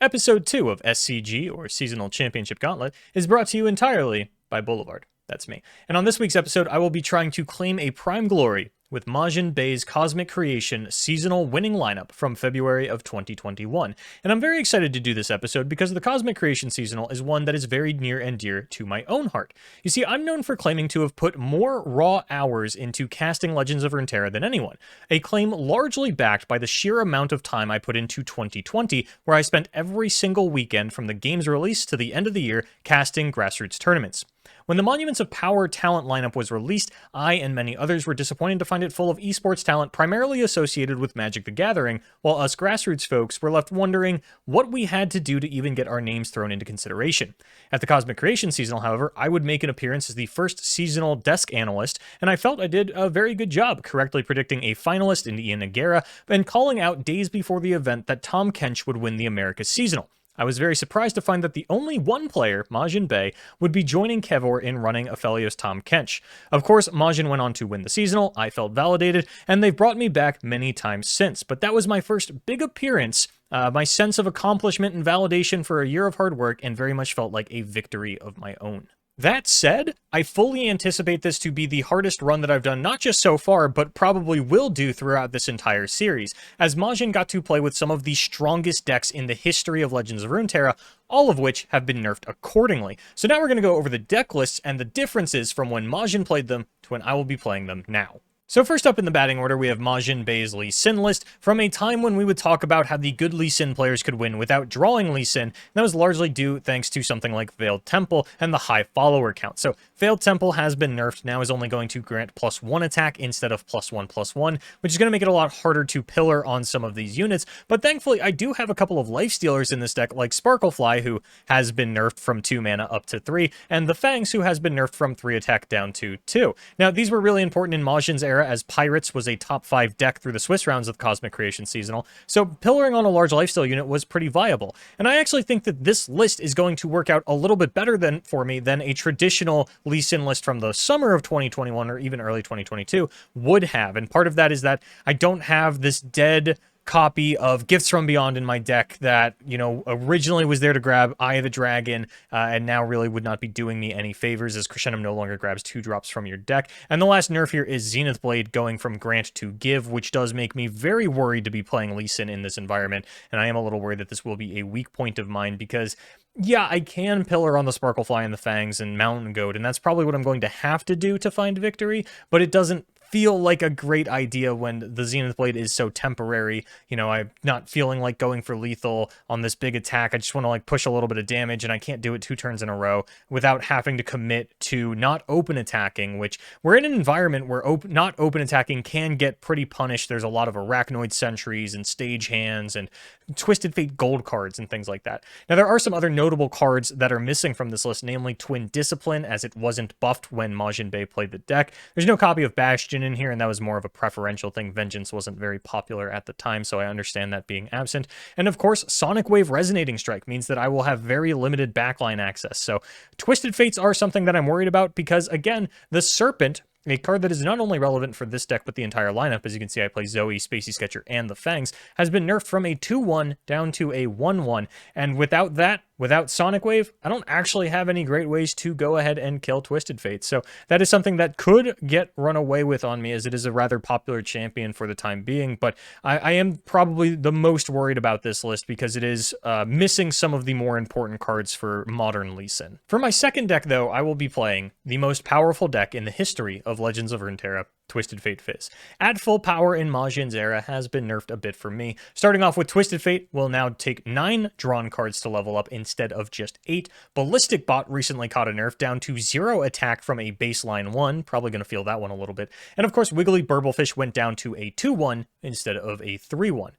Episode 2 of SCG, or Seasonal Championship Gauntlet, is brought to you entirely by Boulevard. That's me. And on this week's episode, I will be trying to claim a prime glory with MajiinBae's Cosmic Creation seasonal winning lineup from February of 2021. And I'm very excited to do this episode because the Cosmic Creation seasonal is one that is very near and dear to my own heart. You see, I'm known for claiming to have put more raw hours into casting Legends of Runeterra than anyone, a claim largely backed by the sheer amount of time I put into 2020, where I spent every single weekend from the game's release to the end of the year casting grassroots tournaments. When the Monuments of Power talent lineup was released, I and many others were disappointed to find it full of esports talent primarily associated with Magic the Gathering, while us grassroots folks were left wondering what we had to do to even get our names thrown into consideration. At the Cosmic Creation seasonal, however, I would make an appearance as the first seasonal desk analyst, and I felt I did a very good job correctly predicting a finalist in Ian Nagara and calling out days before the event that Tom Kench would win the Americas seasonal. I was very surprised to find that the only one player, MajiinBae, would be joining Kevor in running Aphelios Tom Kench. Of course, Majin went on to win the seasonal, I felt validated, and they've brought me back many times since, but that was my first big appearance, my sense of accomplishment and validation for a year of hard work, and very much felt like a victory of my own. That said, I fully anticipate this to be the hardest run that I've done, not just so far, but probably will do throughout this entire series, as Majin got to play with some of the strongest decks in the history of Legends of Runeterra, all of which have been nerfed accordingly. So now we're going to go over the deck lists and the differences from when Majin played them to when I will be playing them now. So first up in the batting order, we have MajiinBae's Lee Sin list, from a time when we would talk about how the good Lee Sin players could win without drawing Lee Sin. That was largely due thanks to something like Veiled Temple and the high follower count. So Veiled Temple has been nerfed, now is only going to grant +1 attack instead of +1/+1, which is going to make it a lot harder to pillar on some of these units, but thankfully I do have a couple of lifestealers in this deck, like Sparklefly, who has been nerfed from 2 mana up to 3, and the Fangs, who has been nerfed from 3 attack down to 2. Now, these were really important in Majin's era, as Pirates was a top 5 deck through the Swiss rounds of the Cosmic Creation seasonal, so pillaring on a large lifesteal unit was pretty viable. And I actually think that this list is going to work out a little bit better for me than a traditional Lee Sin list from the summer of 2021 or even early 2022 would have. And part of that is that I don't have this dead copy of Gifts from Beyond in my deck that, you know, originally was there to grab Eye of the Dragon, and now really would not be doing me any favors, as Crescendum no longer grabs 2 drops from your deck. And the last nerf here is Zenith Blade going from Grant to Give, which does make me very worried to be playing Lee Sin in this environment, and I am a little worried that this will be a weak point of mine, because yeah, I can pillar on the Sparklefly and the Fangs and Mountain Goat, and that's probably what I'm going to have to do to find victory, but it doesn't feel like a great idea when the Zenith Blade is so temporary. You know, I'm not feeling like going for lethal on this big attack. I just want to like push a little bit of damage, and I can't do it 2 turns in a row without having to commit to not open attacking, which we're in an environment where not open attacking can get pretty punished. There's a lot of Arachnoid Sentries and Stage Hands and Twisted Fate gold cards and things like that. Now, there are some other notable cards that are missing from this list, namely Twin Discipline, as it wasn't buffed when MajiinBae played the deck. There's no copy of Bastion in here, and that was more of a preferential thing. Vengeance wasn't very popular at the time, so I understand that being absent. And of course, Sonic Wave Resonating Strike means that I will have very limited backline access. So Twisted Fates are something that I'm worried about because, again, the Serpent, a card that is not only relevant for this deck, but the entire lineup, as you can see I play Zoe, Spacey Sketcher, and the Fangs, has been nerfed from a 2/1 down to a 1/1, and without that, without Sonic Wave, I don't actually have any great ways to go ahead and kill Twisted Fate. So that is something that could get run away with on me, as it is a rather popular champion for the time being, but I am probably the most worried about this list because it is missing some of the more important cards for modern Lee Sin. For my second deck, though, I will be playing the most powerful deck in the history of Legends of Runeterra, Twisted Fate Fizz. At full power in Majin's era has been nerfed a bit for me. Starting off with Twisted Fate will now take 9 drawn cards to level up instead of just 8. Ballistic Bot recently caught a nerf down to 0 attack from a baseline 1, probably going to feel that one a little bit. And of course, Wiggly Burblefish went down to a 2/1 instead of a 3/1.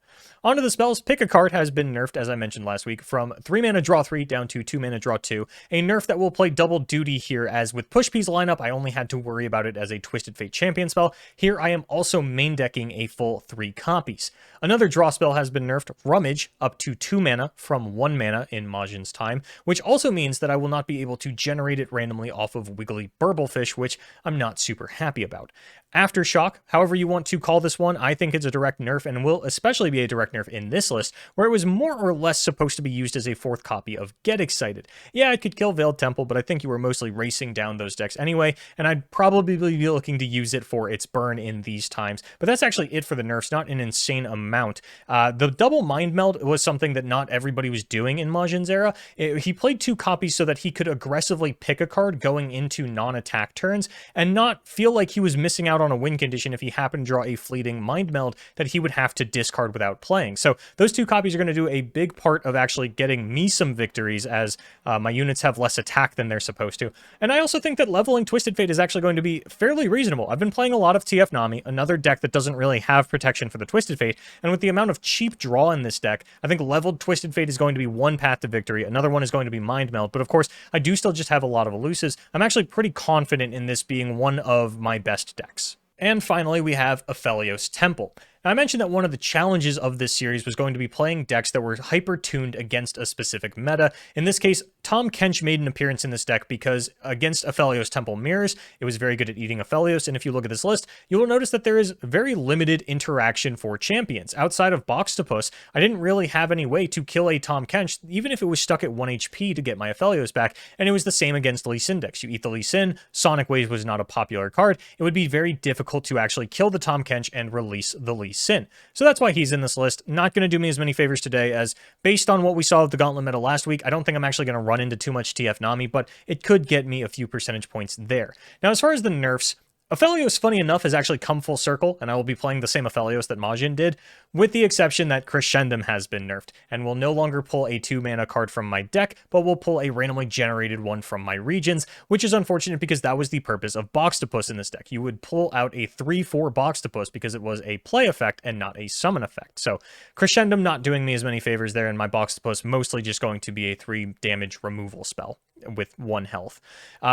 Onto the spells, Pick a Card has been nerfed, as I mentioned last week, from 3 mana draw 3 down to 2 mana draw 2. A nerf that will play double duty here, as with Push P's lineup, I only had to worry about it as a Twisted Fate champion spell. Here I am also main decking a full 3 copies. Another draw spell has been nerfed, Rummage, up to 2 mana from 1 mana in Majin's time, which also means that I will not be able to generate it randomly off of Wiggly Burblefish, which I'm not super happy about. Aftershock, however you want to call this one, I think it's a direct nerf and will especially be a a direct nerf in this list, where it was more or less supposed to be used as a 4th copy of Get Excited. Yeah, it could kill Veiled Temple, but I think you were mostly racing down those decks anyway, and I'd probably be looking to use it for its burn in these times. But that's actually it for the nerfs, not an insane amount. The double Mind Meld was something that not everybody was doing in Majiin's era. He played 2 copies so that he could aggressively pick a card going into non-attack turns and not feel like he was missing out on a win condition if he happened to draw a fleeting Mind Meld that he would have to discard without playing. So those 2 copies are going to do a big part of actually getting me some victories, as my units have less attack than they're supposed to. And I also think that leveling Twisted Fate is actually going to be fairly reasonable. I've been playing a lot of TF Nami, another deck that doesn't really have protection for the Twisted Fate, and with the amount of cheap draw in this deck, I think leveled Twisted Fate is going to be one path to victory, another one is going to be Mind Meld, but of course, I do still just have a lot of elusives. I'm actually pretty confident in this being one of my best decks. And finally, we have Aphelios Temple. Now, I mentioned that one of the challenges of this series was going to be playing decks that were hyper-tuned against a specific meta. In this case, Tahm Kench made an appearance in this deck because against Aphelios Temple Mirrors, it was very good at eating Aphelios, and if you look at this list, you will notice that there is very limited interaction for champions. Outside of Boxtopus, I didn't really have any way to kill a Tahm Kench, even if it was stuck at 1 HP to get my Aphelios back, and it was the same against Lee Sin decks. You eat the Lee Sin, Sonic Wave was not a popular card, it would be very difficult to actually kill the Tahm Kench and release the Lee Sin. So that's why he's in this list. Not going to do me as many favors today, as based on what we saw of the Gauntlet meta last week, I don't think I'm actually going to run into too much TF Nami, but it could get me a few percentage points there. Now, as far as the nerfs, Aphelios, funny enough, has actually come full circle, and I will be playing the same Aphelios that Majiin did, with the exception that Crescendum has been nerfed, and will no longer pull a 2-mana card from my deck, but will pull a randomly generated one from my regions, which is unfortunate because that was the purpose of Boxtopus in this deck. You would pull out a 3/4 Boxtopus because it was a play effect and not a summon effect. So Crescendum not doing me as many favors there, and my Boxtopus mostly just going to be a 3 damage removal spell with 1 health.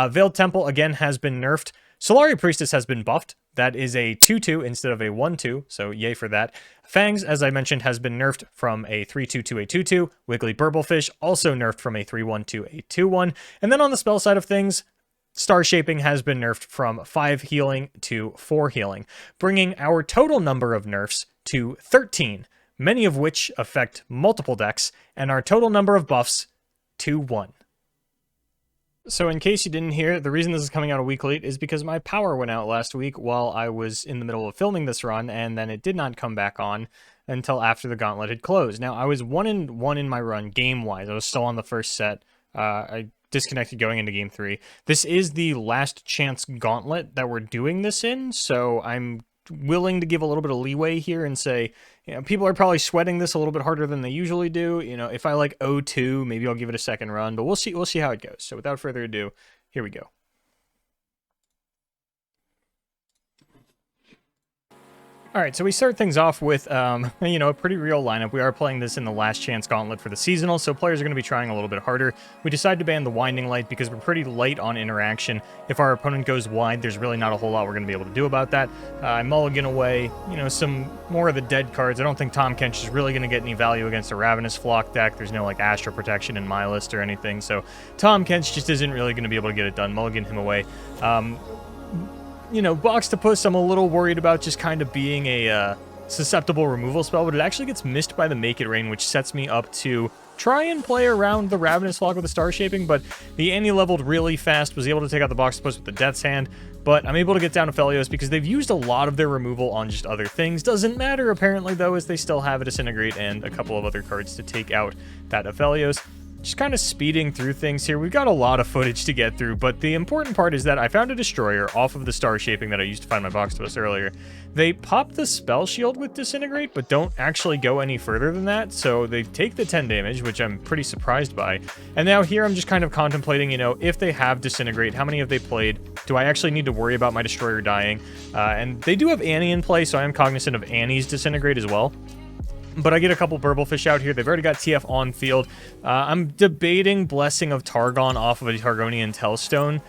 Veiled Temple, again, has been nerfed. Solari Priestess has been buffed. That is a 2/2 instead of a 1/2, so yay for that. Fangs, as I mentioned, has been nerfed from a 3/2 to a 2/2. Wiggly Burblefish, also nerfed from a 3/1 to a 2/1. And then on the spell side of things, Star Shaping has been nerfed from 5 healing to 4 healing, bringing our total number of nerfs to 13, many of which affect multiple decks, and our total number of buffs to 1. So in case you didn't hear, the reason this is coming out a week late is because my power went out last week while I was in the middle of filming this run, and then it did not come back on until after the gauntlet had closed. Now, I was 1-1 in my run, game-wise. I was still on the first set. I disconnected going into game 3. This is the last chance gauntlet that we're doing this in, so I'm willing to give a little bit of leeway here and say, you know, people are probably sweating this a little bit harder than they usually do. You know, if I like 0-2, maybe I'll give it a second run, but we'll see how it goes. So without further ado, here we go. All right, so we start things off with, you know, a pretty real lineup. We are playing this in the last chance gauntlet for the seasonal, so players are going to be trying a little bit harder. We decided to ban the Winding Light because we're pretty light on interaction. If our opponent goes wide, there's really not a whole lot we're going to be able to do about that. I mulligan away, you know, some more of the dead cards. I don't think Tahm Kench is really going to get any value against a Ravenous Flock deck. There's no, like, Astral Protection in my list or anything, so Tahm Kench just isn't really going to be able to get it done. Mulligan him away. You know, Boxtopus, I'm a little worried about just kind of being a susceptible removal spell, but it actually gets missed by the Make It Rain, which sets me up to try and play around the Ravenous Flock with the Star Shaping, but the Annie leveled really fast, was able to take out the Boxtopus with the Death's Hand, but I'm able to get down to Aphelios because they've used a lot of their removal on just other things. Doesn't matter, apparently, though, as they still have a Disintegrate and a couple of other cards to take out that Aphelios. Just kind of speeding through things here. We've got a lot of footage to get through, but the important part is that I found a Destroyer off of the Star Shaping that I used to find my Boxtopus earlier. They pop the Spell Shield with Disintegrate, but don't actually go any further than that, so they take the 10 damage, which I'm pretty surprised by. And now here I'm just kind of contemplating, you know, if they have Disintegrate, how many have they played? Do I actually need to worry about my Destroyer dying? And they do have Annie in play, so I am cognizant of Annie's Disintegrate as well. But I get a couple Burblefish out here. They've already got TF on field. I'm debating Blessing of Targon off of a Targonian Tellstone.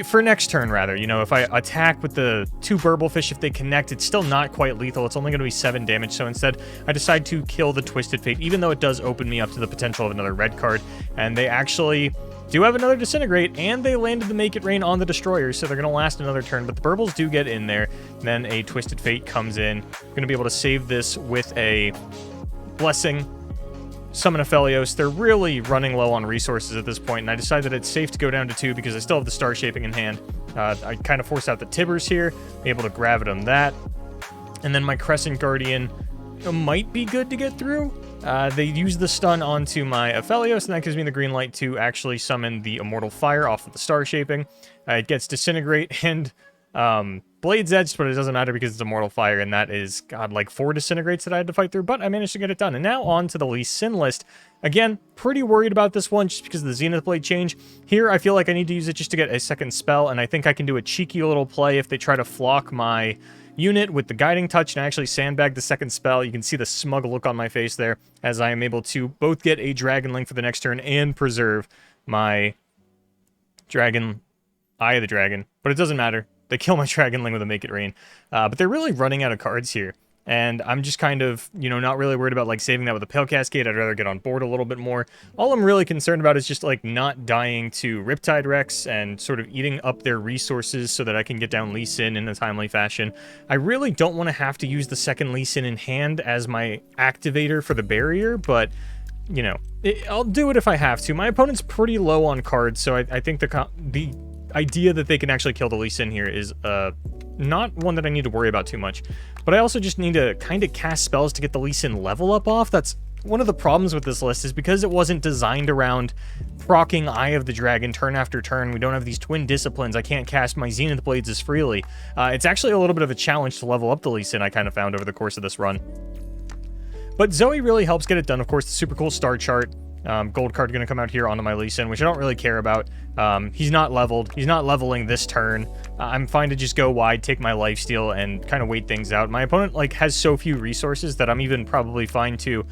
For next turn, rather. You know, if I attack with the 2 Burblefish, if they connect, it's still not quite lethal. It's only going to be 7 damage. So instead, I decide to kill the Twisted Fate, even though it does open me up to the potential of another red card. And they actually do have another Disintegrate, and they landed the Make It Rain on the Destroyer, so they're going to last another turn. But the Burbles do get in there. Then a Twisted Fate comes in. Going to be able to save this with a Blessing, summon Aphelios. They're really running low on resources at this point, and I decided that it's safe to go down to 2 because I still have the Star Shaping in hand. I kind of forced out the Tibbers here, able to Gravitum that. And then my Crescent Guardian might be good to get through. They use the stun onto my Aphelios, and that gives me the green light to actually summon the Immortal Fire off of the Star Shaping. It gets Disintegrate and Blade's Edge, but it doesn't matter because it's Immortal Fire, and that is, God, like 4 Disintegrates that I had to fight through, but I managed to get it done. And now on to the Lee Sin list. Again, pretty worried about this one just because of the Zenith Blade change. Here, I feel like I need to use it just to get a second spell, and I think I can do a cheeky little play if they try to flock my unit with the Guiding Touch and actually sandbag the second spell. You can see the smug look on my face there as I am able to both get a Dragon Link for the next turn and preserve my Dragon, Eye of the Dragon, but it doesn't matter. They kill my Dragon Link with a Make It Rain. But they're really running out of cards here. And I'm just kind of, you know, not really worried about, like, saving that with a Pale Cascade. I'd rather get on board a little bit more. All I'm really concerned about is just, like, not dying to Riptide Rex and sort of eating up their resources so that I can get down Lee Sin in a timely fashion. I really don't want to have to use the second Lee Sin in hand as my activator for the barrier, but, you know, I'll do it if I have to. My opponent's pretty low on cards, so I think the idea that they can actually kill the Lee Sin here is not one that I need to worry about too much. But I also just need to kind of cast spells to get the Lee Sin level up off. That's one of the problems with this list, is because it wasn't designed around proccing Eye of the Dragon turn after turn. We don't have these twin disciplines. I can't cast my Zenith Blades as freely. It's actually a little bit of a challenge to level up the Lee Sin, I kind of found over the course of this run. But Zoe really helps get it done. Of course, the super cool star chart. Gold card going to come out here onto my Lee Sin, which I don't really care about. He's not leveled. He's not leveling this turn. I'm fine to just go wide, take my lifesteal, and kind of wait things out. My opponent, like, has so few resources that I'm even probably fine to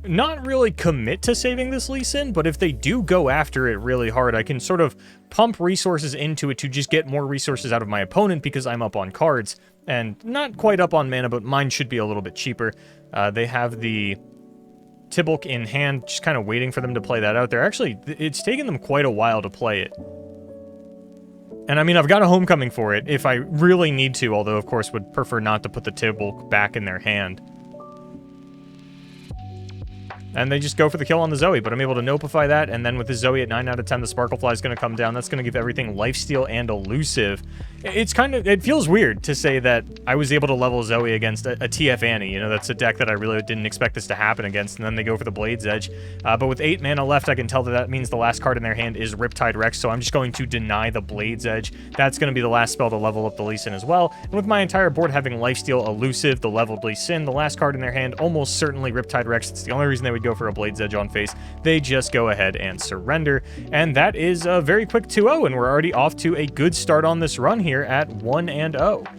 not really commit to saving this Lee Sin, but if they do go after it really hard, I can sort of pump resources into it to just get more resources out of my opponent because I'm up on cards. And not quite up on mana, but mine should be a little bit cheaper. They have the Tibulk in hand, just kind of waiting for them to play that out there. Actually, it's taken them quite a while to play it. And I mean, I've got a Homecoming for it if I really need to, although of course would prefer not to put the Tibulk back in their hand. And they just go for the kill on the Zoe, but I'm able to Notify that, and then with the Zoe at 9 out of 10, the Sparklefly is going to come down. That's going to give everything Lifesteal and Elusive. It's kind of, it feels weird to say that I was able to level Zoe against a TF Annie. You know, that's a deck that I really didn't expect this to happen against, and then they go for the Blade's Edge. But with 8 mana left, I can tell that that means the last card in their hand is Riptide Rex, so I'm just going to deny the Blade's Edge. That's going to be the last spell to level up the Lee Sin as well. And with my entire board having Lifesteal, Elusive, the leveled Lee Sin, the last card in their hand, almost certainly Riptide Rex. It's the only reason they would go for a Blade's Edge on face. They just go ahead and surrender. And that is a very quick 2-0, and we're already off to a good start on this run here at 1-0.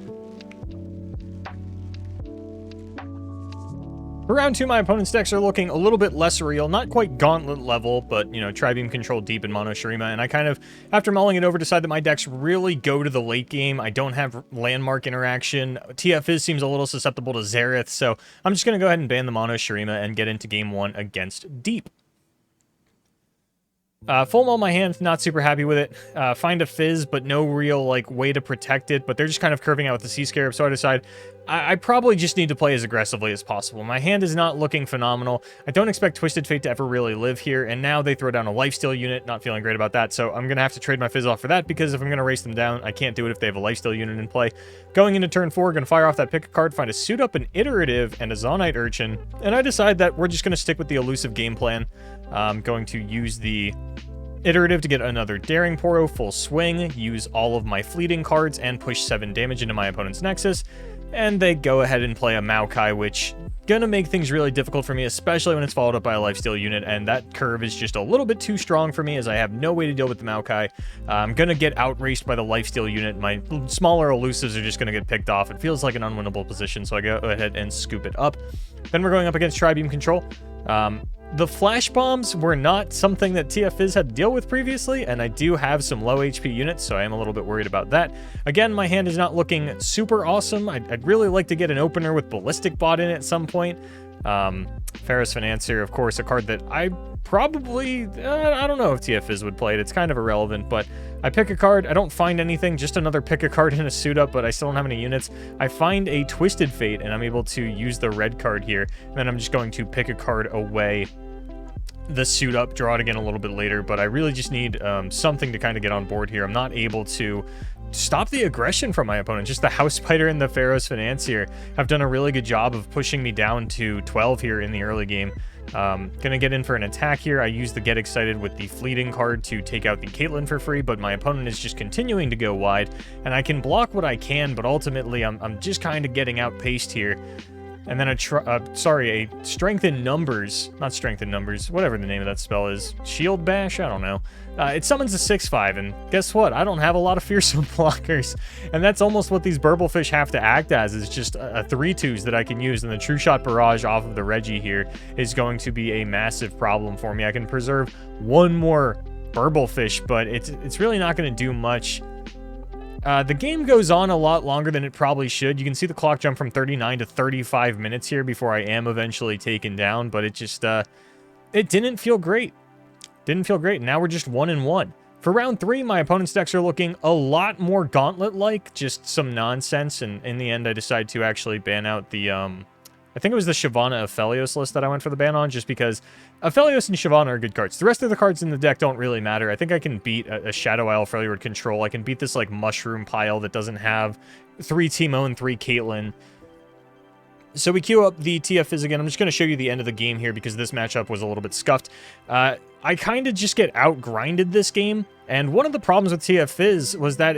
For round 2, my opponent's decks are looking a little bit less real, not quite Gauntlet level, but, you know, Tri-Beam Control deep in Mono Shurima, and I kind of, after mulling it over, decide that my decks really go to the late game. I don't have landmark interaction. TF seems a little susceptible to Zareth, so I'm just going to go ahead and ban the Mono Shurima and get into game 1 against Deep. Full Mull my hand, not super happy with it. Find a Fizz, but no real, like, way to protect it, but they're just kind of curving out with the Sea Scarab, so I decide I probably just need to play as aggressively as possible. My hand is not looking phenomenal. I don't expect Twisted Fate to ever really live here, and now they throw down a Lifesteal unit, not feeling great about that, so I'm going to have to trade my Fizz off for that, because if I'm going to race them down, I can't do it if they have a Lifesteal unit in play. Going into turn 4, going to fire off that pick a card, find a Suit Up, an Iterative, and a Zonite Urchin, and I decide that we're just going to stick with the Elusive game plan. I'm going to use the Iterative to get another Daring Poro, full swing, use all of my fleeting cards, and push 7 damage into my opponent's Nexus. And they go ahead and play a Maokai, which gonna make things really difficult for me, especially when it's followed up by a Lifesteal unit, and that curve is just a little bit too strong for me as I have no way to deal with the Maokai. I'm gonna get outraced by the Lifesteal unit. My smaller Elusives are just gonna get picked off. It feels like an unwinnable position, so I go ahead and scoop it up. Then we're going up against Tri-Beam Control. The Flash Bombs were not something that TF had to deal with previously, and I do have some low HP units, so I am a little bit worried about that. Again, my hand is not looking super awesome. I'd really like to get an opener with Ballistic Bot in it at some point. Ferris Financier, of course, a card that I probably, I don't know if TFIz would play it. It's kind of irrelevant, but I pick a card. I don't find anything, just another pick a card in a suit up, but I still don't have any units. I find a Twisted Fate, and I'm able to use the red card here. And then I'm just going to pick a card away the suit up, draw it again a little bit later, but I really just need something to kind of get on board here. I'm not able to stop the aggression from my opponent. Just the House Spider and the Ferris Financier have done a really good job of pushing me down to 12 here in the early game. Gonna get in for an attack here. I use the Get Excited with the Fleeting card to take out the Caitlyn for free, but my opponent is just continuing to go wide, and I can block what I can, but ultimately I'm just kind of getting outpaced here. And then a Strength in Numbers, not Strength in Numbers, whatever the name of that spell is. Shield Bash? I don't know. It summons a 6/5, and guess what? I don't have a lot of fearsome blockers. And that's almost what these Burblefish have to act as, is just a 3/2s that I can use. And the True Shot Barrage off of the Reggie here is going to be a massive problem for me. I can preserve one more Burblefish, but it's really not going to do much. The game goes on a lot longer than it probably should. You can see the clock jump from 39 to 35 minutes here before I am eventually taken down, but it just, it didn't feel great. Didn't feel great. Now we're just 1-1. For round 3, my opponent's decks are looking a lot more Gauntlet-like, just some nonsense, and in the end I decide to actually ban out the, I think it was the Shyvana Aphelios list that I went for the ban on, just because Aphelios and Shyvana are good cards. The rest of the cards in the deck don't really matter. I think I can beat a Shadow Isle Freljord Control. I can beat this, like, Mushroom pile that doesn't have 3 Teemo and 3 Caitlyn. So we queue up the TFIz again. I'm just going to show you the end of the game here because this matchup was a little bit scuffed. I kind of just get out-grinded this game, and one of the problems with TFIz was that,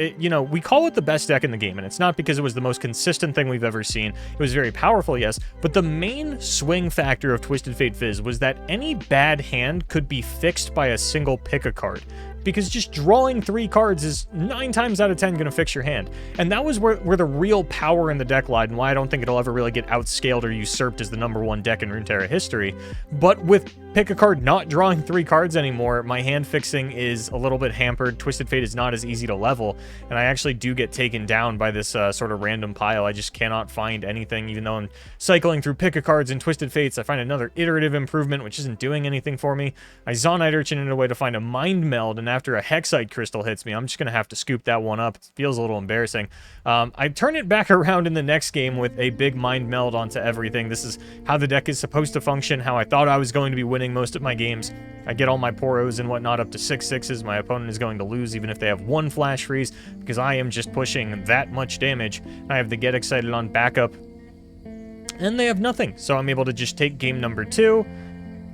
we call it the best deck in the game, and it's not because it was the most consistent thing we've ever seen. It was very powerful, yes, but the main swing factor of Twisted Fate Fizz was that any bad hand could be fixed by a single pick-a-card. Because just drawing 3 cards is 9 times out of 10 going to fix your hand. And that was where the real power in the deck lied, and why I don't think it'll ever really get outscaled or usurped as the #1 deck in Runeterra history. But with pick a card not drawing 3 cards anymore, my hand fixing is a little bit hampered. Twisted Fate is not as easy to level, and I actually do get taken down by this sort of random pile. I just cannot find anything, even though I'm cycling through pick a cards and Twisted Fates. I find another iterative improvement, which isn't doing anything for me. I Zonite Urchin in a way to find a Mind Meld, and after a Hexite Crystal hits me, I'm just going to have to scoop that one up. It feels a little embarrassing. I turn it back around in the next game with a big Mind Meld onto everything. This is how the deck is supposed to function, how I thought I was going to be winning most of my games. I get all my Poros and whatnot up to 6/6s. My opponent is going to lose even if they have 1 Flash Freeze, because I am just pushing that much damage. I have the Get Excited on backup, and they have nothing. So I'm able to just take game number 2,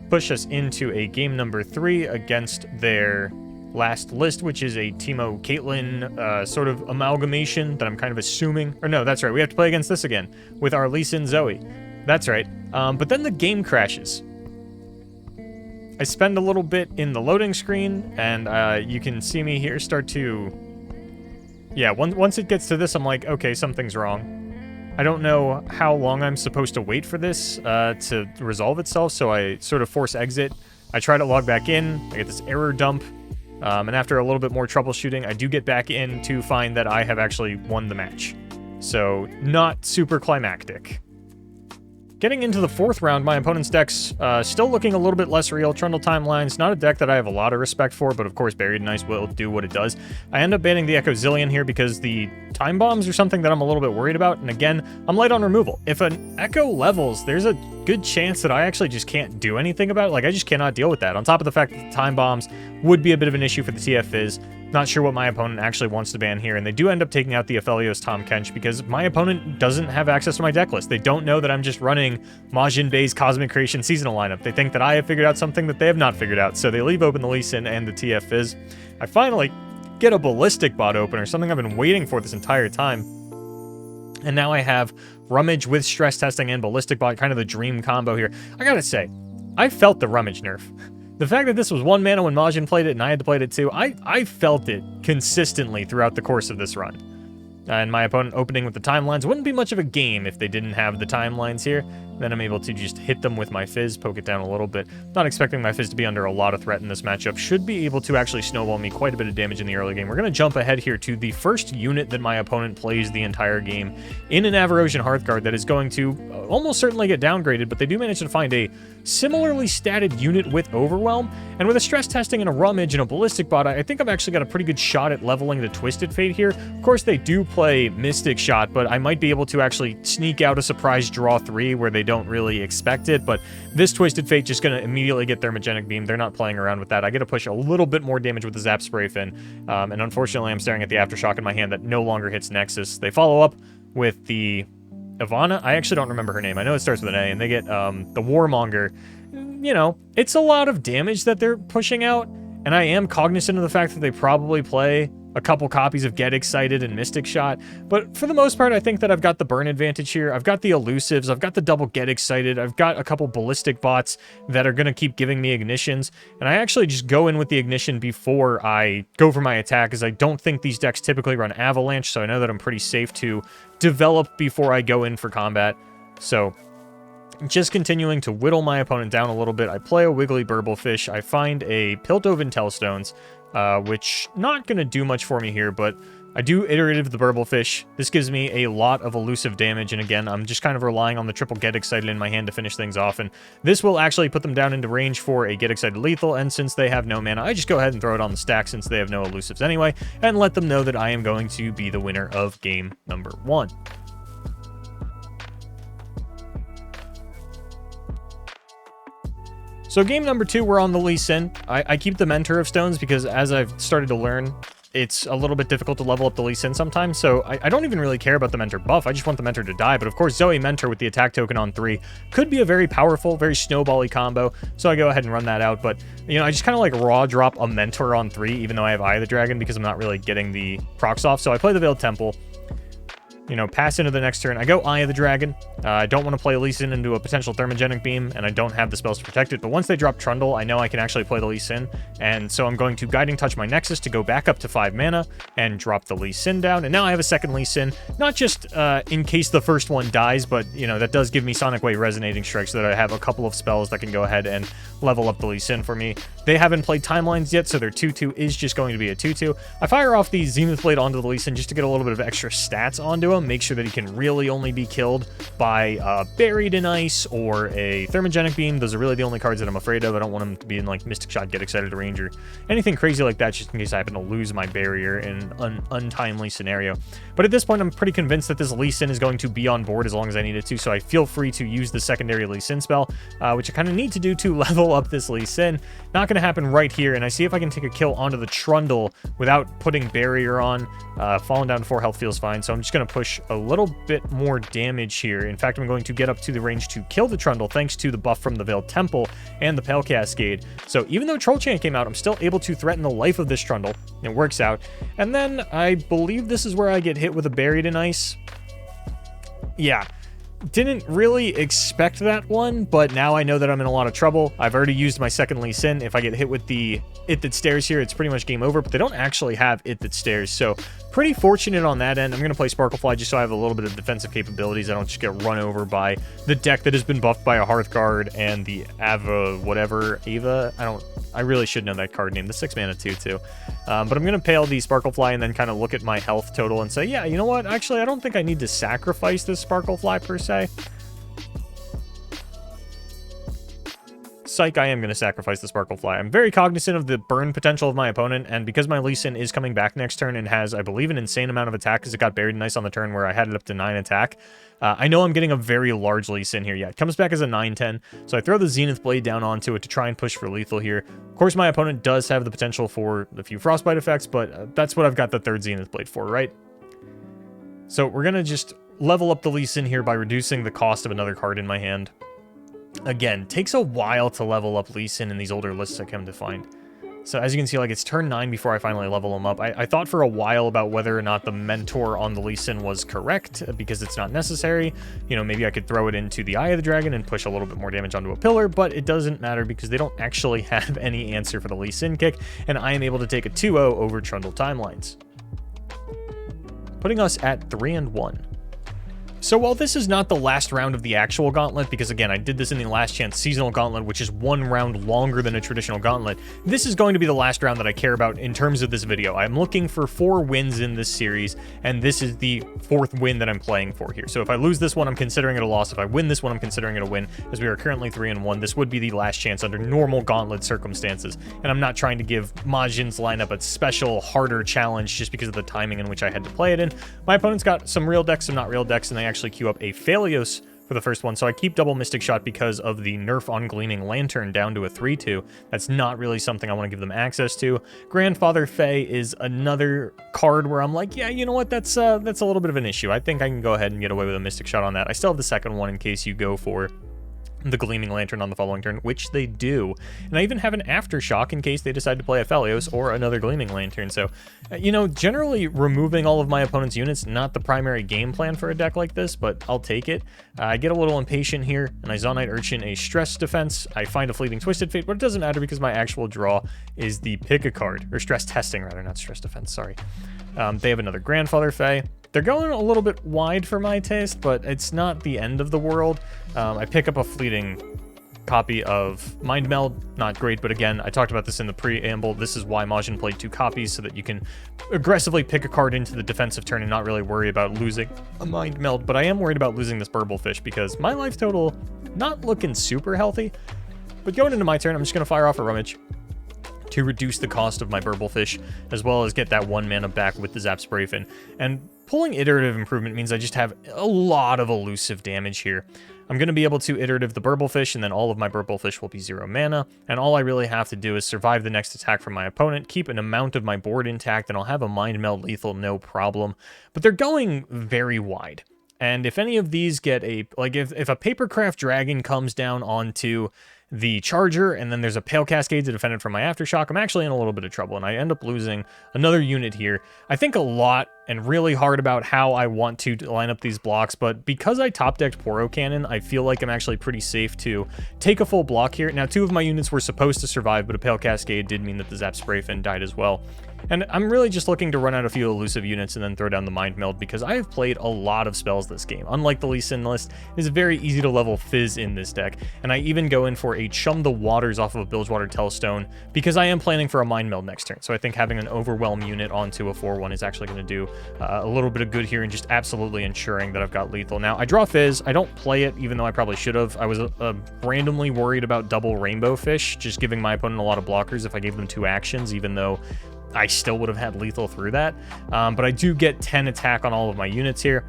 push us into a game number 3 against their last list, which is a Teemo Caitlyn sort of amalgamation that I'm kind of assuming. Or no, that's right, we have to play against this again with our Lee Sin Zoe. That's right. But then the game crashes. I spend a little bit in the loading screen, and you can see me here start to... Yeah, once it gets to this, I'm like, okay, something's wrong. I don't know how long I'm supposed to wait for this to resolve itself, so I sort of force exit. I try to log back in, I get this error dump, and after a little bit more troubleshooting, I do get back in to find that I have actually won the match. So, not super climactic. Getting into the 4th round, my opponent's deck's still looking a little bit less real. Trundle Timeline's not a deck that I have a lot of respect for, but of course Buried in Ice will do what it does. I end up banning the Echo Zillion here because the Time Bombs are something that I'm a little bit worried about, and again, I'm light on removal. If an Echo levels, there's a good chance that I actually just can't do anything about it. Like, I just cannot deal with that. On top of the fact that the Time Bombs would be a bit of an issue for the TFIz. Not sure what my opponent actually wants to ban here, and they do end up taking out the Aphelios Tom Kench because my opponent doesn't have access to my deck list. They don't know that I'm just running MajiinBae's Cosmic Creation seasonal lineup. They think that I have figured out something that they have not figured out, so they leave open the Lee Sin and the TFIz. I finally get a Ballistic Bot opener, something I've been waiting for this entire time. And now I have Rummage with Stress Testing and Ballistic Bot, kind of the dream combo here. I gotta say, I felt the Rummage nerf. The fact that this was 1 mana when Majin played it and I had to play it too, I felt it consistently throughout the course of this run. And my opponent opening with the timelines wouldn't be much of a game if they didn't have the timelines here. Then I'm able to just hit them with my Fizz, poke it down a little bit. Not expecting my Fizz to be under a lot of threat in this matchup. Should be able to actually snowball me quite a bit of damage in the early game. We're going to jump ahead here to the first unit that my opponent plays the entire game in an Avarosian Hearthguard that is going to almost certainly get downgraded, but they do manage to find a similarly statted unit with Overwhelm. And with a Stress Testing and a Rummage and a Ballistic Bot, I think I've actually got a pretty good shot at leveling the Twisted Fate here. Of course, they do play Mystic Shot, but I might be able to actually sneak out a surprise draw 3 where they don't really expect it. But this Twisted Fate just going to immediately get Thermogenic Beam. They're not playing around with that. I get to push a little bit more damage with the Zap Spray Fin. And unfortunately, I'm staring at the Aftershock in my hand that no longer hits Nexus. They follow up with the Ivana. I actually don't remember her name. I know it starts with an A, and they get the Warmonger. You know, it's a lot of damage that they're pushing out, and I am cognizant of the fact that they probably play a couple copies of Get Excited and Mystic Shot, but for the most part, I think that I've got the burn advantage here. I've got the elusives, I've got the double Get Excited, I've got a couple ballistic bots that are going to keep giving me ignitions, and I actually just go in with the ignition before I go for my attack, as I don't think these decks typically run Avalanche, so I know that I'm pretty safe to develop before I go in for combat. So just continuing to whittle my opponent down a little bit. I play a Wiggly Burblefish, I find a Piltovan Telstones, which not going to do much for me here, but I do Iterative the Burblefish. This gives me a lot of elusive damage, and again, I'm just kind of relying on the triple Get Excited in my hand to finish things off, and this will actually put them down into range for a Get Excited Lethal, and since they have no mana, I just go ahead and throw it on the stack since they have no elusives anyway, and let them know that I am going to be the winner of game number 1. So game number 2, we're on the Lee Sin. I keep the Mentor of Stones because as I've started to learn, it's a little bit difficult to level up the Lee Sin sometimes, so I don't even really care about the Mentor buff. I just want the Mentor to die, but of course Zoe Mentor with the attack token on 3 could be a very powerful, very snowbally combo, so I go ahead and run that out. But, you know, I just kind of like raw drop a Mentor on 3, even though I have Eye of the Dragon, because I'm not really getting the procs off. So I play the Veiled Temple, you know, pass into the next turn. I go Eye of the Dragon. I don't want to play Lee Sin into a potential Thermogenic Beam, and I don't have the spells to protect it. But once they drop Trundle, I know I can actually play the Lee Sin. And so I'm going to Guiding Touch my Nexus to go back up to 5 mana and drop the Lee Sin down. And now I have a second Lee Sin, not just in case the first one dies, but, you know, that does give me Sonic Wave Resonating Strike so that I have a couple of spells that can go ahead and level up the Lee Sin for me. They haven't played Timelines yet, so their 2-2 is just going to be a 2-2. I fire off the Zenith Blade onto the Lee Sin just to get a little bit of extra stats onto him, make sure that he can really only be killed by Buried in Ice or a Thermogenic Beam. Those are really the only cards that I'm afraid of. I don't want him to be in like Mystic Shot, Get Excited Range, or anything crazy like that, just in case I happen to lose my barrier in an untimely scenario. But at this point, I'm pretty convinced that this Lee Sin is going to be on board as long as I need it to, so I feel free to use the secondary Lee Sin spell, which I kind of need to do to level up this Lee Sin. Not going to happen right here, and I see if I can take a kill onto the Trundle without putting barrier on. Falling down to 4 health feels fine, so I'm just going to push a little bit more damage here. In fact, I'm going to get up to the range to kill the Trundle thanks to the buff from the Veiled Temple and the Pale Cascade. So even though Troll Chant came out, I'm still able to threaten the life of this Trundle. It works out. And then I believe this is where I get hit with a Buried in Ice. Yeah. Didn't really expect that one, but now I know that I'm in a lot of trouble. I've already used my second Lee Sin. If I get hit with the It That Stares here, it's pretty much game over, but they don't actually have It That Stares, so pretty fortunate on that end. I'm going to play Sparklefly just so I have a little bit of defensive capabilities. I don't just get run over by the deck that has been buffed by a Hearthguard and the Ava. I really should know that card name, the 6 mana 2/2. But I'm going to pale the Sparklefly and then kind of look at my health total and say, yeah, you know what? Actually, I don't think I need to sacrifice this Sparklefly per se. Psych, I am going to sacrifice the Sparklefly. I'm very cognizant of the burn potential of my opponent, and because my Lee Sin is coming back next turn and has, I believe, an insane amount of attack because it got Buried in Ice on the turn where I had it up to 9 attack, I know I'm getting a very large Lee Sin here. Yeah, it comes back as a 9/10, so I throw the Zenith Blade down onto it to try and push for lethal here. Of course, my opponent does have the potential for a few Frostbite effects, but that's what I've got the third Zenith Blade for, right? So we're going to just level up the Lee Sin here by reducing the cost of another card in my hand. Again, takes a while to level up Lee Sin in these older lists I come to find. So as you can see, like, it's turn 9 before I finally level him up. I thought for a while about whether or not the Mentor on the Lee Sin was correct, because it's not necessary. You know, maybe I could throw it into the Eye of the Dragon and push a little bit more damage onto a pillar, but it doesn't matter because they don't actually have any answer for the Lee Sin kick, and I am able to take a 2-0 over Trundle Timelines, putting us at 3-1. So while this is not the last round of the actual gauntlet, because again, I did this in the last chance seasonal gauntlet, which is 1 round longer than a traditional gauntlet, this is going to be the last round that I care about in terms of this video. I'm looking for 4 wins in this series, and this is the 4th win that I'm playing for here. So if I lose this one, I'm considering it a loss. If I win this one, I'm considering it a win, as we are currently 3-1. This would be the last chance under normal gauntlet circumstances, and I'm not trying to give Majin's lineup a special, harder challenge just because of the timing in which I had to play it in. My opponent's got some real decks, some not real decks, and they actually queue up a Phalios for the first one, so I keep double Mystic Shot because of the nerf on Gleaming Lantern down to a 3/2. That's not really something I want to give them access to. Grandfather Fae is another card where I'm like, yeah, you know what, that's a little bit of an issue. I think I can go ahead and get away with a Mystic Shot on that. I still have the second one in case you go for the Gleaming Lantern on the following turn, which they do. And I even have an Aftershock in case they decide to play a Phalios or another Gleaming Lantern. So, you know, generally removing all of my opponent's units, not the primary game plan for a deck like this, but I'll take it. I get a little impatient here, and I Zonite Urchin a Stress Defense. I find a Fleeting Twisted Fate, but it doesn't matter because my actual draw is the pick a card, or Stress Testing rather, not Stress Defense, sorry. They have another Grandfather Fae. They're going a little bit wide for my taste, but it's not the end of the world. I pick up a fleeting copy of Mind Meld, not great, but again, I talked about this in the preamble. This is why Majin played 2 copies, so that you can aggressively pick a card into the defensive turn and not really worry about losing a Mind Meld. But I am worried about losing this Burblefish because my life total not looking super healthy. But going into my turn, I'm just going to fire off a Rummage to reduce the cost of my Burblefish, as well as get that 1 mana back with the Zap Sprayfin. And pulling Iterative Improvement means I just have a lot of elusive damage here. I'm going to be able to Iterative the Burblefish, and then all of my Burblefish will be 0 mana, and all I really have to do is survive the next attack from my opponent, keep an amount of my board intact, and I'll have a Mind Meld lethal, no problem. But they're going very wide. And if any of these get a, like if a Papercraft Dragon comes down onto the Charger, and then there's a Pale Cascade to defend it from my Aftershock, I'm actually in a little bit of trouble, and I end up losing another unit here. I think a lot and really hard about how I want to line up these blocks, but because I top-decked Poro Cannon, I feel like I'm actually pretty safe to take a full block here. Now, 2 of my units were supposed to survive, but a Pale Cascade did mean that the Zap Sprayfin died as well. And I'm really just looking to run out a few elusive units and then throw down the Mind Meld, because I have played a lot of spells this game. Unlike the Lee Sin list, it's very easy to level Fizz in this deck, and I even go in for a Chum the Waters off of a Bilgewater Telestone, because I am planning for a Mind Meld next turn. So I think having an Overwhelm unit onto a 4/1 is actually going to do a little bit of good here and just absolutely ensuring that I've got lethal. Now, I draw Fizz. I don't play it, even though I probably should have. I was randomly worried about double Rainbow Fish, just giving my opponent a lot of blockers if I gave them 2 actions, even though I still would have had lethal through that. But I do get 10 attack on all of my units here.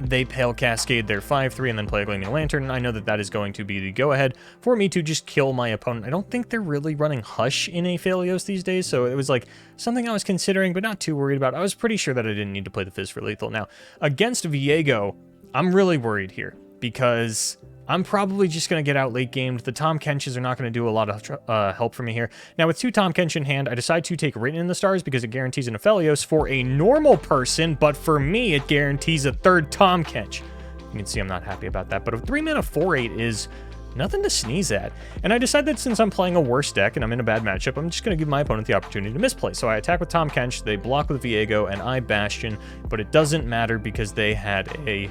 They Pale Cascade their 5/3 and then play a Gleaming Lantern, and I know that that is going to be the go-ahead for me to just kill my opponent. I don't think they're really running Hush in a Phalios these days, so it was like something I was considering, but not too worried about. I was pretty sure that I didn't need to play the Fizz for lethal. Now, against Viego, I'm really worried here, because I'm probably just going to get out late gamed. The Tom Kenches are not going to do a lot of help for me here. Now, with 2 Tom Kench in hand, I decide to take Written in the Stars because it guarantees an Aphelios for a normal person, but for me, it guarantees a 3rd Tom Kench. You can see I'm not happy about that, but a 3 mana 4/8 is nothing to sneeze at. And I decide that since I'm playing a worse deck and I'm in a bad matchup, I'm just going to give my opponent the opportunity to misplay. So I attack with Tom Kench, they block with Viego, and I Bastion, but it doesn't matter because they had a...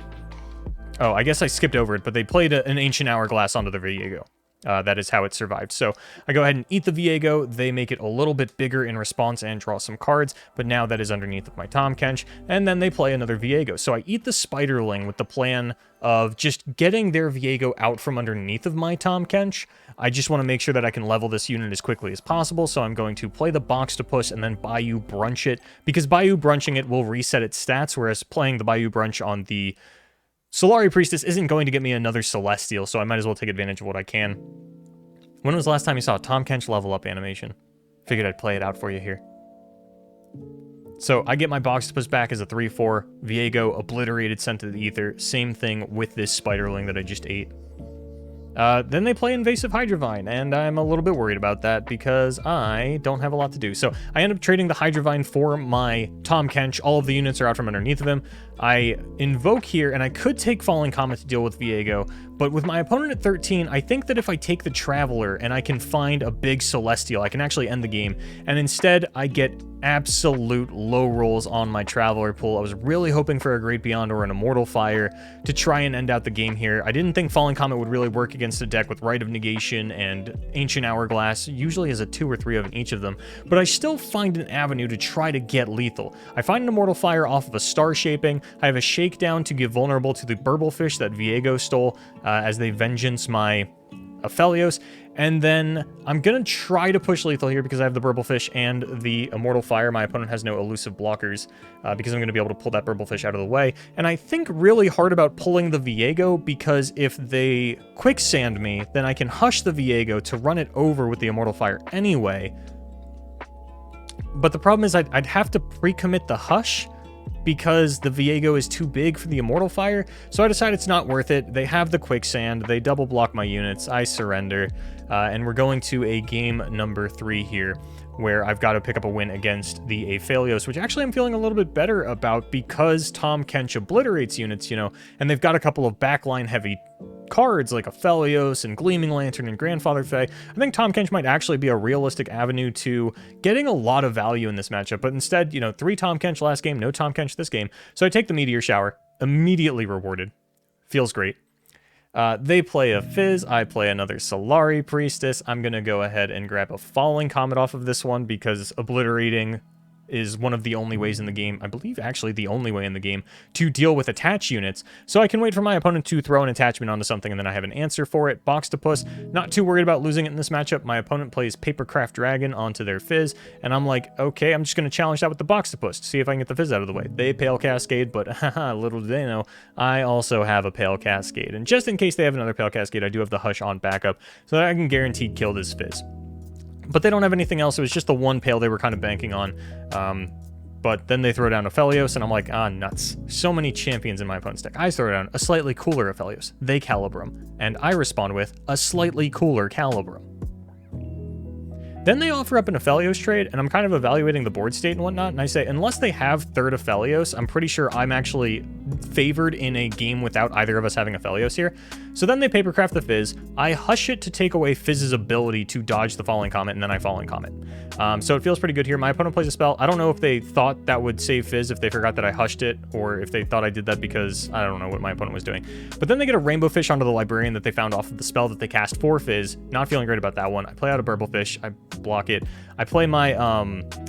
Oh, I guess I skipped over it, but they played an Ancient Hourglass onto the Viego. That is how it survived. So I go ahead and eat the Viego. They make it a little bit bigger in response and draw some cards, but now that is underneath of my Tom Kench, and then they play another Viego. So I eat the Spiderling with the plan of just getting their Viego out from underneath of my Tom Kench. I just want to make sure that I can level this unit as quickly as possible, so I'm going to play the Boxtopus and then Bayou Brunch it, because Bayou Brunching it will reset its stats, whereas playing the Bayou Brunch on the Solari Priestess isn't going to get me another Celestial, so I might as well take advantage of what I can. When was the last time you saw a Tom Kench level up animation? Figured I'd play it out for you here. So I get my Boxtopus back as a 3/4. Viego obliterated, sent to the ether. Same thing with this Spiderling that I just ate. Then they play Invasive Hydrovine, and I'm a little bit worried about that because I don't have a lot to do. So I end up trading the Hydrovine for my Tom Kench. All of the units are out from underneath of him. I invoke here, and I could take Falling Comet to deal with Viego, but with my opponent at 13, I think that if I take the Traveler and I can find a big Celestial, I can actually end the game, and instead I get absolute low rolls on my Traveler pool. I was really hoping for a Great Beyond or an Immortal Fire to try and end out the game here. I didn't think Falling Comet would really work against a deck with Rite of Negation and Ancient Hourglass, usually as a 2 or 3 of in each of them, but I still find an avenue to try to get lethal. I find an Immortal Fire off of a Star Shaping. I have a Shakedown to give vulnerable to the Burblefish that Viego stole as they vengeance my Aphelios, and then I'm gonna try to push lethal here because I have the Burblefish and the Immortal Fire. My opponent has no elusive blockers because I'm gonna be able to pull that Burblefish out of the way. And I think really hard about pulling the Viego because if they quicksand me, then I can hush the Viego to run it over with the Immortal Fire anyway. But the problem is I'd have to pre-commit the hush because the Viego is too big for the Immortal Fire, so I decided it's not worth it. They have the Quicksand, they double block my units, I surrender, and we're going to a game number 3 here, where I've got to pick up a win against the Aphelios, which actually I'm feeling a little bit better about because Tahm Kench obliterates units, you know, and they've got a couple of backline heavy cards like Aphelios and Gleaming Lantern and Grandfather Fae. I think Tahm Kench might actually be a realistic avenue to getting a lot of value in this matchup, but instead, you know, 3 Tahm Kench last game, no Tahm Kench this game. So I take the Meteor Shower, immediately rewarded. Feels great. They play a Fizz, I play another Solari Priestess. I'm going to go ahead and grab a Falling Comet off of this one because obliterating is one of the only ways in the game, I believe actually the only way in the game, to deal with attach units. So I can wait for my opponent to throw an attachment onto something and then I have an answer for it. Boxtopus, not too worried about losing it in this matchup. My opponent plays Papercraft Dragon onto their Fizz, and I'm like, okay, I'm just going to challenge that with the Boxtopus to see if I can get the Fizz out of the way. They Pale Cascade, but haha, little do they know, I also have a Pale Cascade. And just in case they have another Pale Cascade, I do have the Hush on backup, so that I can guaranteed kill this Fizz. But they don't have anything else. It was just the one Pale they were kind of banking on. But then they throw down Aphelios, and I'm like, ah, nuts. So many champions in my opponent's deck. I throw down a slightly cooler Aphelios. They Calibrum. And I respond with a slightly cooler Calibrum. Then they offer up an Aphelios trade, and I'm kind of evaluating the board state and whatnot, and I say, unless they have third Aphelios, I'm pretty sure I'm actually favored in a game without either of us having Aphelios here. So then they Papercraft the Fizz. I hush it to take away Fizz's ability to dodge the Falling Comet, and then I Falling Comet. So it feels pretty good here. My opponent plays a spell. I don't know if they thought that would save Fizz, if they forgot that I hushed it, or if they thought I did that because I don't know what my opponent was doing. But then they get a Rainbow Fish onto the Librarian that they found off of the spell that they cast for Fizz. Not feeling great about that one. I play out a Burblefish. I block it. I play my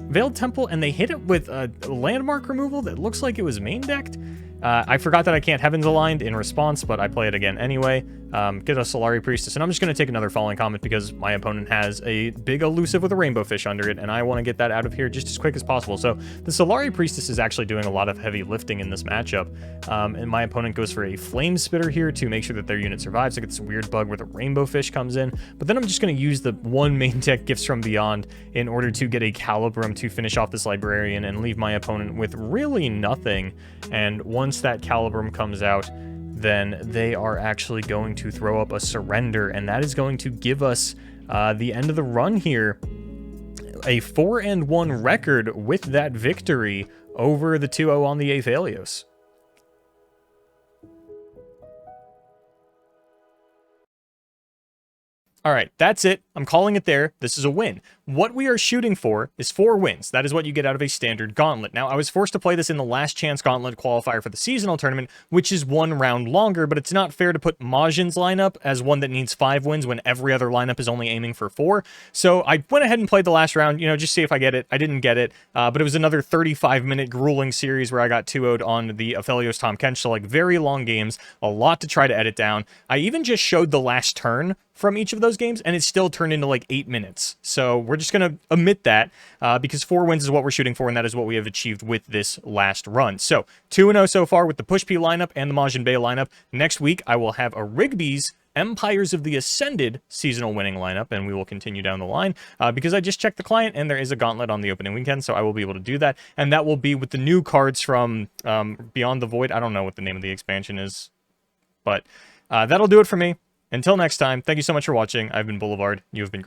Veiled Temple, and they hit it with a landmark removal that looks like it was main decked. I forgot that I can't Heavens Aligned in response, but I play it again anyway. Get a Solari Priestess, and I'm just going to take another Falling Comet because my opponent has a big elusive with a Rainbow Fish under it, and I want to get that out of here just as quick as possible. So the Solari Priestess is actually doing a lot of heavy lifting in this matchup, and my opponent goes for a Flame Spitter here to make sure that their unit survives. I get this weird bug where the Rainbow Fish comes in, but then I'm just going to use the one main deck Gifts from Beyond in order to get a Calibrum to finish off this Librarian and leave my opponent with really nothing. And once that Calibrum comes out, then they are actually going to throw up a Surrender, and that is going to give us the end of the run here. A 4-1 record with that victory over the 2-0 on the Aphelios. All right, that's it. I'm calling it there. This is a win. What we are shooting for is 4 wins. That is what you get out of a standard gauntlet. Now, I was forced to play this in the last chance gauntlet qualifier for the seasonal tournament, which is 1 round longer, but it's not fair to put Majiin's lineup as one that needs 5 wins when every other lineup is only aiming for 4. So I went ahead and played the last round, you know, just see if I get it. I didn't get it, but it was another 35-minute grueling series where I got 2-0'd on the Aphelios Tahm Kench, so like very long games, a lot to try to edit down. I even just showed the last turn from each of those games, and it still turned into like 8 minutes. So we're just going to omit that because 4 wins is what we're shooting for, and that is what we have achieved with this last run. So 2-0 so far with the Push P lineup and the MajiinBae lineup. Next week, I will have a Rigby's Empires of the Ascended seasonal winning lineup, and we will continue down the line because I just checked the client, and there is a gauntlet on the opening weekend, so I will be able to do that. And that will be with the new cards from Beyond the Void. I don't know what the name of the expansion is, but that'll do it for me. Until next time, thank you so much for watching. I've been Boulevard. You have been great.